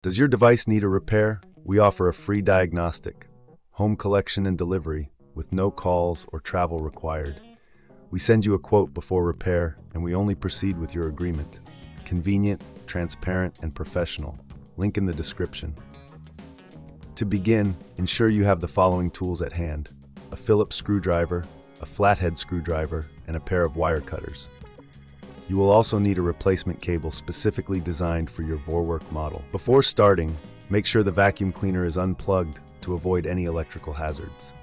Does your device need a repair? We offer a free diagnostic, home collection and delivery, with no calls or travel required. We send you a quote before repair, and we only proceed with your agreement. Convenient, transparent, and professional. Link in the description. To begin, ensure you have the following tools at hand: a Phillips screwdriver, a flathead screwdriver, and a pair of wire cutters. You will also need a replacement cable specifically designed for your Vorwerk model. Before starting, make sure the vacuum cleaner is unplugged to avoid any electrical hazards.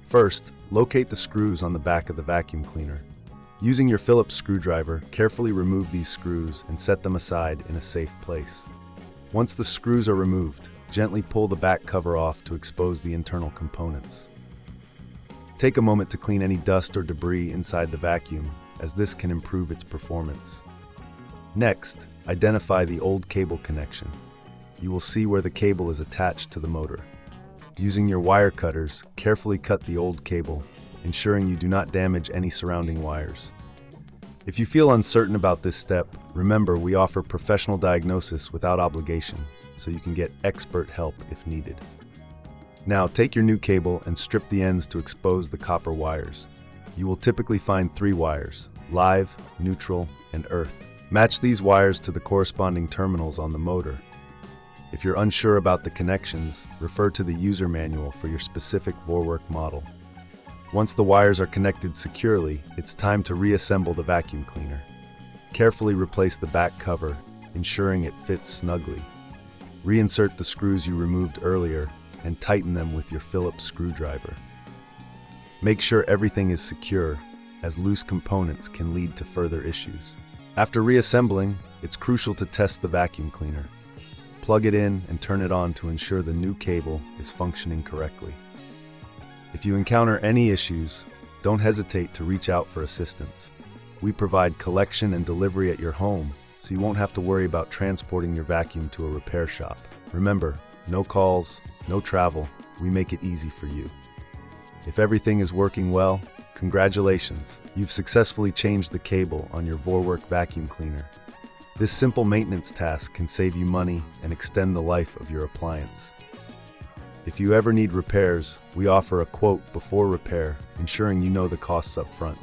First, locate the screws on the back of the vacuum cleaner. Using your Phillips screwdriver, carefully remove these screws and set them aside in a safe place. Once the screws are removed, gently pull the back cover off to expose the internal components. Take a moment to clean any dust or debris inside the vacuum, as this can improve its performance. Next, identify the old cable connection. You will see where the cable is attached to the motor. Using your wire cutters, carefully cut the old cable, ensuring you do not damage any surrounding wires. If you feel uncertain about this step, remember we offer professional diagnosis without obligation, so you can get expert help if needed. Now, take your new cable and strip the ends to expose the copper wires. You will typically find 3 wires: live, neutral, and earth. Match these wires to the corresponding terminals on the motor. If you're unsure about the connections, refer to the user manual for your specific Vorwerk model. Once the wires are connected securely, it's time to reassemble the vacuum cleaner. Carefully replace the back cover, ensuring it fits snugly. Reinsert the screws you removed earlier and tighten them with your Phillips screwdriver. Make sure everything is secure, as loose components can lead to further issues. After reassembling, it's crucial to test the vacuum cleaner. Plug it in and turn it on to ensure the new cable is functioning correctly. If you encounter any issues, don't hesitate to reach out for assistance. We provide collection and delivery at your home, so you won't have to worry about transporting your vacuum to a repair shop. Remember, no calls, no travel. We make it easy for you. If everything is working well, congratulations! You've successfully changed the cable on your Vorwerk vacuum cleaner. This simple maintenance task can save you money and extend the life of your appliance. If you ever need repairs, we offer a quote before repair, ensuring you know the costs up front.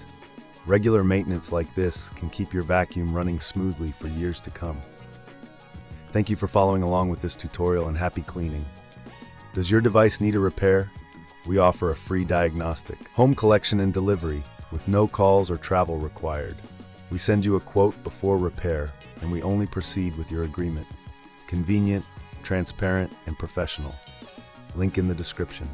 Regular maintenance like this can keep your vacuum running smoothly for years to come. Thank you for following along with this tutorial, and happy cleaning. Does your device need a repair? We offer a free diagnostic, home collection and delivery, with no calls or travel required. We send you a quote before repair, and we only proceed with your agreement. Convenient, transparent, and professional. Link in the description.